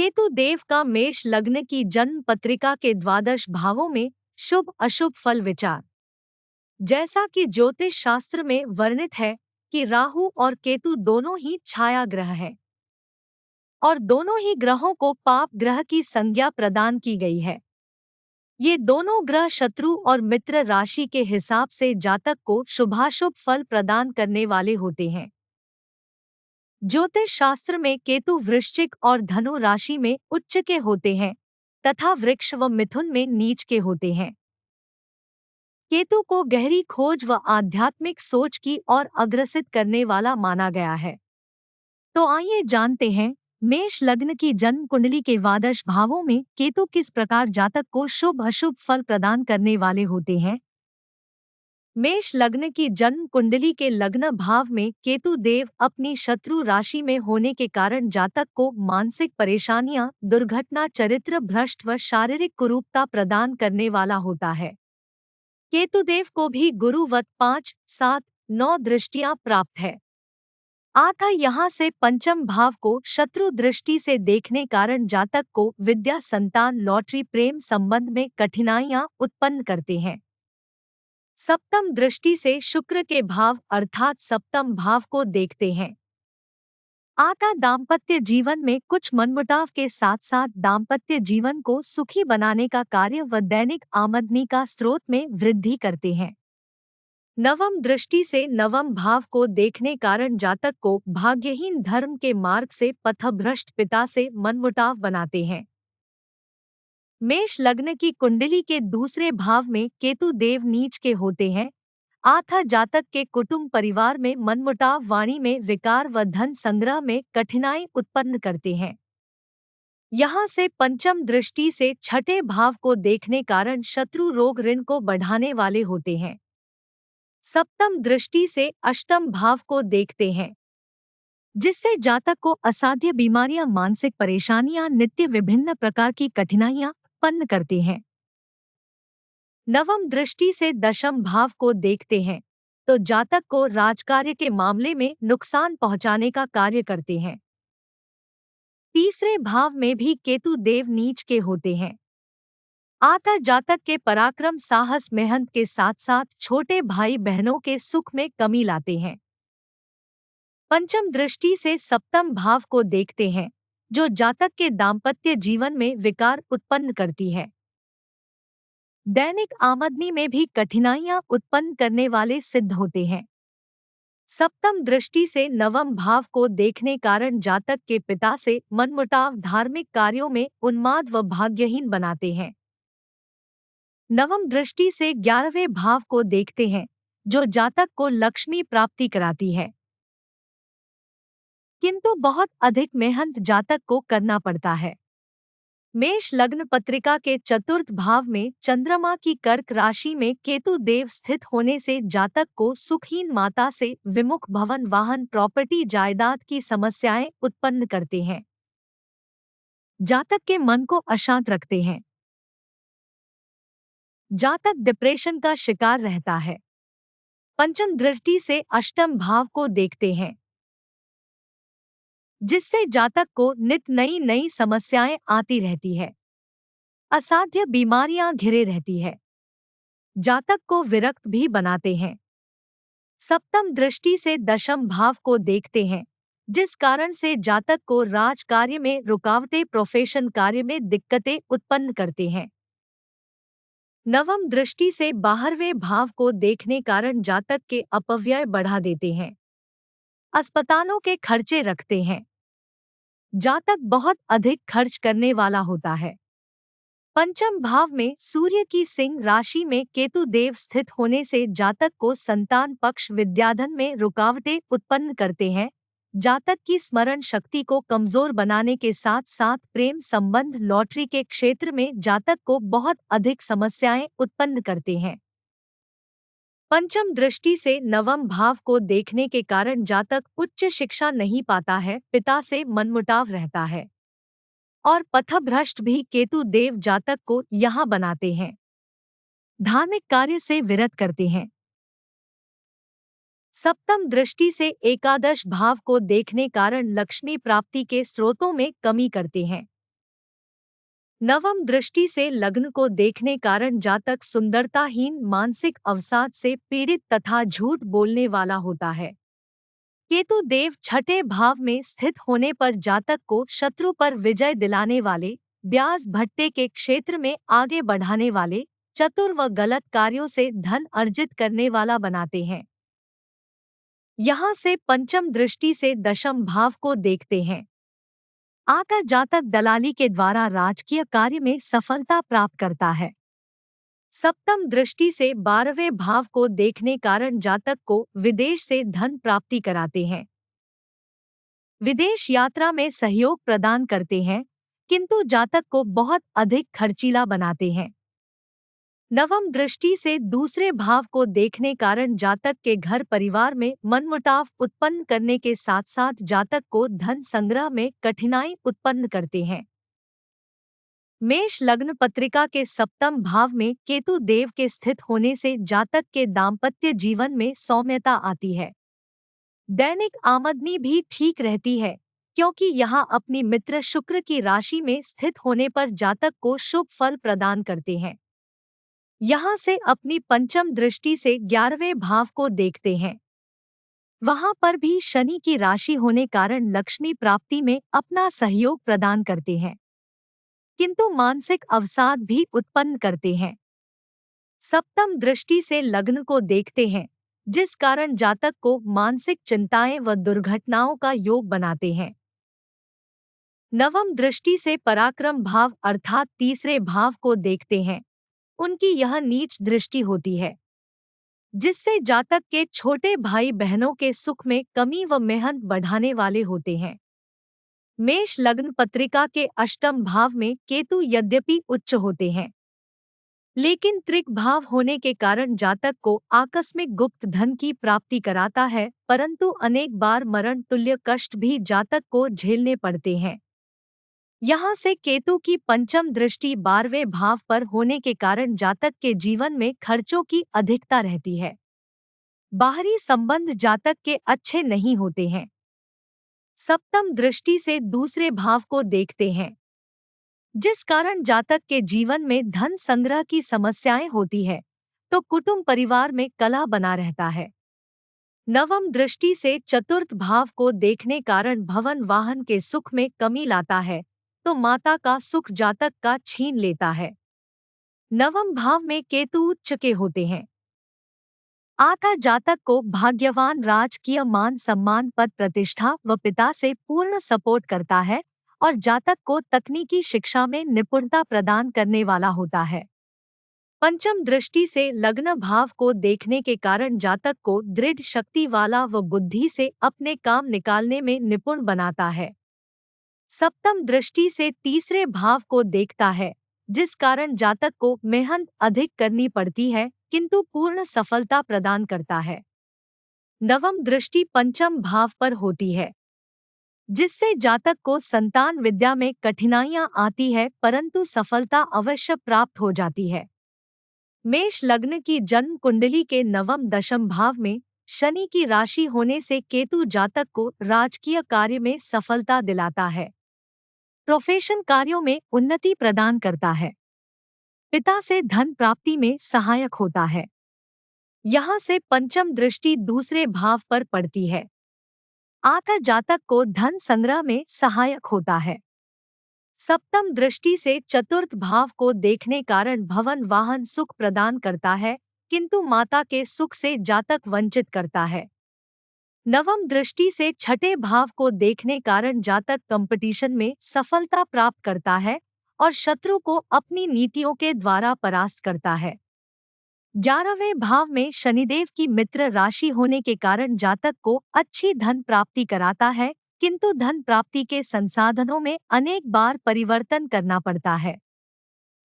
केतु देव का मेष लग्न की जन्म पत्रिका के द्वादश भावों में शुभ अशुभ फल विचार। जैसा कि ज्योतिष शास्त्र में वर्णित है कि राहु और केतु दोनों ही छाया ग्रह हैं और दोनों ही ग्रहों को पाप ग्रह की संज्ञा प्रदान की गई है। ये दोनों ग्रह शत्रु और मित्र राशि के हिसाब से जातक को शुभाशुभ फल प्रदान करने वाले होते हैं। ज्योतिष शास्त्र में केतु वृश्चिक और धनु राशि में उच्च के होते हैं तथा वृक्ष व मिथुन में नीच के होते हैं। केतु को गहरी खोज व आध्यात्मिक सोच की ओर अग्रसित करने वाला माना गया है। तो आइए जानते हैं मेष लग्न की जन्म कुंडली के द्वादश भावों में केतु किस प्रकार जातक को शुभ अशुभ फल प्रदान करने वाले होते हैं। मेष लग्न की जन्म कुंडली के लग्न भाव में केतु देव अपनी शत्रु राशि में होने के कारण जातक को मानसिक परेशानियां, दुर्घटना, चरित्र भ्रष्ट व शारीरिक कुरूपता प्रदान करने वाला होता है। केतुदेव को भी गुरुवत 5, 7, 9 दृष्टियां प्राप्त है। अतः यहाँ से पंचम भाव को शत्रु दृष्टि से देखने कारण जातक को विद्या, संतान, लॉटरी, प्रेम संबंध में कठिनाइयां उत्पन्न करते हैं। सप्तम दृष्टि से शुक्र के भाव अर्थात सप्तम भाव को देखते हैं। अतः दाम्पत्य जीवन में कुछ मनमुटाव के साथ साथ दाम्पत्य जीवन को सुखी बनाने का कार्य व दैनिक आमदनी का स्रोत में वृद्धि करते हैं। नवम दृष्टि से नवम भाव को देखने कारण जातक को भाग्यहीन, धर्म के मार्ग से पथभ्रष्ट, पिता से मनमुटाव बनाते हैं। मेष लग्न की कुंडली के दूसरे भाव में केतु देव नीच के होते हैं। अतः जातक के कुटुंब परिवार में मनमुटाव, वाणी में विकार व धन संग्रह में कठिनाई उत्पन्न करते हैं। यहाँ से पंचम दृष्टि से छठे भाव को देखने कारण शत्रु, रोग, ऋण को बढ़ाने वाले होते हैं। सप्तम दृष्टि से अष्टम भाव को देखते हैं जिससे जातक को असाध्य बीमारियां, मानसिक परेशानियां, नित्य विभिन्न प्रकार की कठिनाइयां उत्पन्न करते हैं। नवम दृष्टि से दशम भाव को देखते हैं तो जातक को राजकार्य के मामले में नुकसान पहुंचाने का कार्य करते हैं। तीसरे भाव में भी केतु देव नीच के होते हैं। अतः जातक के पराक्रम, साहस, मेहनत के साथ साथ छोटे भाई बहनों के सुख में कमी लाते हैं। पंचम दृष्टि से सप्तम भाव को देखते हैं जो जातक के दाम्पत्य जीवन में विकार उत्पन्न करती है। दैनिक आमदनी में भी कठिनाइयां उत्पन्न करने वाले सिद्ध होते हैं। सप्तम दृष्टि से नवम भाव को देखने कारण जातक के पिता से मनमुटाव, धार्मिक कार्यों में उन्माद व भाग्यहीन बनाते हैं। नवम दृष्टि से 11वें भाव को देखते हैं जो जातक को लक्ष्मी प्राप्ति कराती है, किंतु बहुत अधिक मेहनत जातक को करना पड़ता है। मेष लग्न पत्रिका के चतुर्थ भाव में चंद्रमा की कर्क राशि में केतु देव स्थित होने से जातक को सुखहीन, माता से विमुख, भवन, वाहन, प्रॉपर्टी, जायदाद की समस्याएं उत्पन्न करते हैं। जातक के मन को अशांत रखते हैं। जातक डिप्रेशन का शिकार रहता है। पंचम दृष्टि से अष्टम भाव को देखते हैं जिससे जातक को नित नई नई समस्याएं आती रहती है। असाध्य बीमारियां घिरे रहती है। जातक को विरक्त भी बनाते हैं। सप्तम दृष्टि से दशम भाव को देखते हैं जिस कारण से जातक को राज कार्य में रुकावटें, प्रोफेशन कार्य में दिक्कतें उत्पन्न करते हैं। नवम दृष्टि से 12वें भाव को देखने कारण जातक के अपव्यय बढ़ा देते हैं। अस्पतालों के खर्चे रखते हैं। जातक बहुत अधिक खर्च करने वाला होता है। पंचम भाव में सूर्य की सिंह राशि में केतु देव स्थित होने से जातक को संतान पक्ष, विद्याधन में रुकावटें उत्पन्न करते हैं। जातक की स्मरण शक्ति को कमजोर बनाने के साथ साथ प्रेम संबंध, लॉटरी के क्षेत्र में जातक को बहुत अधिक समस्याएं उत्पन्न करते हैं। पंचम दृष्टि से नवम भाव को देखने के कारण जातक उच्च शिक्षा नहीं पाता है, पिता से मनमुटाव रहता है और पथभ्रष्ट भी केतु देव जातक को यहाँ बनाते हैं। धार्मिक कार्य से विरत करते हैं। सप्तम दृष्टि से एकादश भाव को देखने कारण लक्ष्मी प्राप्ति के स्रोतों में कमी करते हैं। नवम दृष्टि से लग्न को देखने कारण जातक सुंदरताहीन, मानसिक अवसाद से पीड़ित तथा झूठ बोलने वाला होता है। केतु देव छठे भाव में स्थित होने पर जातक को शत्रु पर विजय दिलाने वाले, ब्याज भट्टे के क्षेत्र में आगे बढ़ाने वाले, चतुर व गलत कार्यों से धन अर्जित करने वाला बनाते हैं। यहाँ से पंचम दृष्टि से दशम भाव को देखते हैं। आता जातक दलाली के द्वारा राजकीय कार्य में सफलता प्राप्त करता है। सप्तम दृष्टि से 12वें भाव को देखने कारण जातक को विदेश से धन प्राप्ति कराते हैं। विदेश यात्रा में सहयोग प्रदान करते हैं, किंतु जातक को बहुत अधिक खर्चीला बनाते हैं। नवम दृष्टि से दूसरे भाव को देखने कारण जातक के घर परिवार में मनमुटाव उत्पन्न करने के साथ साथ जातक को धन संग्रह में कठिनाई उत्पन्न करते हैं। मेष लग्न पत्रिका के सप्तम भाव में केतु देव के स्थित होने से जातक के दाम्पत्य जीवन में सौम्यता आती है। दैनिक आमदनी भी ठीक रहती है, क्योंकि यहाँ अपनी मित्र शुक्र की राशि में स्थित होने पर जातक को शुभ फल प्रदान करते हैं। यहाँ से अपनी पंचम दृष्टि से 11वें भाव को देखते हैं। वहाँ पर भी शनि की राशि होने कारण लक्ष्मी प्राप्ति में अपना सहयोग प्रदान करते हैं, किंतु मानसिक अवसाद भी उत्पन्न करते हैं। सप्तम दृष्टि से लग्न को देखते हैं, जिस कारण जातक को मानसिक चिंताएं व दुर्घटनाओं का योग बनाते हैं। नवम दृष्टि से पराक्रम भाव अर्थात तीसरे भाव को देखते हैं। उनकी यह नीच दृष्टि होती है, जिससे जातक के छोटे भाई बहनों के सुख में कमी व मेहनत बढ़ाने वाले होते हैं। मेष लग्न पत्रिका के अष्टम भाव में केतु यद्यपि उच्च होते हैं, लेकिन त्रिक भाव होने के कारण जातक को आकस्मिक गुप्त धन की प्राप्ति कराता है, परंतु अनेक बार मरण तुल्य कष्ट भी जातक को झेलने पड़ते हैं। यहाँ से केतु की पंचम दृष्टि 12वें भाव पर होने के कारण जातक के जीवन में खर्चों की अधिकता रहती है। बाहरी संबंध जातक के अच्छे नहीं होते हैं। सप्तम दृष्टि से दूसरे भाव को देखते हैं, जिस कारण जातक के जीवन में धन संग्रह की समस्याएं होती है, तो कुटुंब परिवार में कलह बना रहता है। नवम दृष्टि से चतुर्थ भाव को देखने कारण भवन वाहन के सुख में कमी लाता है, तो माता का सुख जातक का छीन लेता है। नवम भाव में केतु उच्च के होते हैं। आता जातक को भाग्यवान, राजकीय मान सम्मान, पद प्रतिष्ठा व पिता से पूर्ण सपोर्ट करता है और जातक को तकनीकी शिक्षा में निपुणता प्रदान करने वाला होता है। पंचम दृष्टि से लग्न भाव को देखने के कारण जातक को दृढ़ शक्ति वाला व बुद्धि से अपने काम निकालने में निपुण बनाता है। सप्तम दृष्टि से तीसरे भाव को देखता है, जिस कारण जातक को मेहनत अधिक करनी पड़ती है, किंतु पूर्ण सफलता प्रदान करता है। नवम दृष्टि पंचम भाव पर होती है, जिससे जातक को संतान विद्या में कठिनाइयां आती है, परंतु सफलता अवश्य प्राप्त हो जाती है। मेष लग्न की जन्म कुंडली के नवम दशम भाव में शनि की राशि होने से केतु जातक को राजकीय कार्य में सफलता दिलाता है, प्रोफेशन कार्यों में उन्नति प्रदान करता है, पिता से धन प्राप्ति में सहायक होता है। यहाँ से पंचम दृष्टि दूसरे भाव पर पड़ती है। आता जातक को धन संग्रह में सहायक होता है। सप्तम दृष्टि से चतुर्थ भाव को देखने कारण भवन वाहन सुख प्रदान करता है, किंतु माता के सुख से जातक वंचित करता है। नवम दृष्टि से छठे भाव को देखने कारण जातक कंपटीशन में सफलता प्राप्त करता है और शत्रु को अपनी नीतियों के द्वारा परास्त करता है। 11वें भाव में शनिदेव की मित्र राशि होने के कारण जातक को अच्छी धन प्राप्ति कराता है, किंतु धन प्राप्ति के संसाधनों में अनेक बार परिवर्तन करना पड़ता है।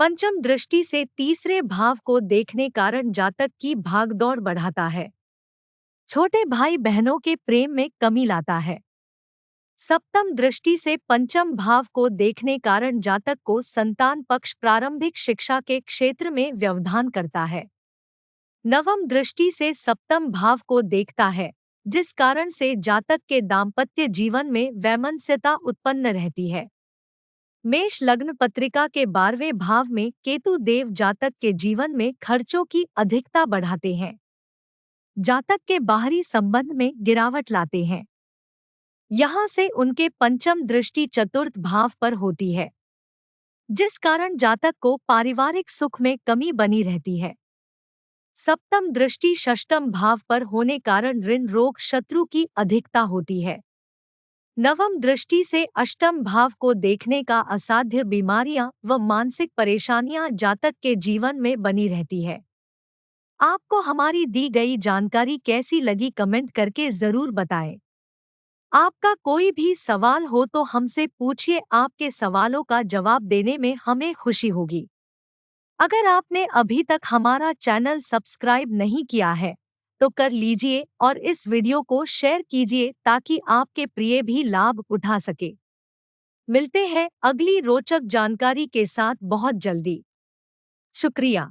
पंचम दृष्टि से तीसरे भाव को देखने कारण जातक की भागदौड़ बढ़ाता है, छोटे भाई बहनों के प्रेम में कमी लाता है। सप्तम दृष्टि से पंचम भाव को देखने कारण जातक को संतान पक्ष प्रारंभिक शिक्षा के क्षेत्र में व्यवधान करता है। नवम दृष्टि से सप्तम भाव को देखता है, जिस कारण से जातक के दाम्पत्य जीवन में वैमनस्यता उत्पन्न रहती है। मेष लग्न पत्रिका के 12वें भाव में केतु देव जातक के जीवन में खर्चों की अधिकता बढ़ाते हैं। जातक के बाहरी संबंध में गिरावट लाते हैं। यहाँ से उनके पंचम दृष्टि चतुर्थ भाव पर होती है, जिस कारण जातक को पारिवारिक सुख में कमी बनी रहती है। सप्तम दृष्टि षष्ठम भाव पर होने कारण ऋण रोग शत्रु की अधिकता होती है। नवम दृष्टि से अष्टम भाव को देखने का असाध्य बीमारियां व मानसिक परेशानियां जातक के जीवन में बनी रहती है। आपको हमारी दी गई जानकारी कैसी लगी कमेंट करके जरूर बताएं। आपका कोई भी सवाल हो तो हमसे पूछिए, आपके सवालों का जवाब देने में हमें खुशी होगी। अगर आपने अभी तक हमारा चैनल सब्सक्राइब नहीं किया है तो कर लीजिए और इस वीडियो को शेयर कीजिए ताकि आपके प्रिय भी लाभ उठा सके। मिलते हैं अगली रोचक जानकारी के साथ बहुत जल्दी। शुक्रिया।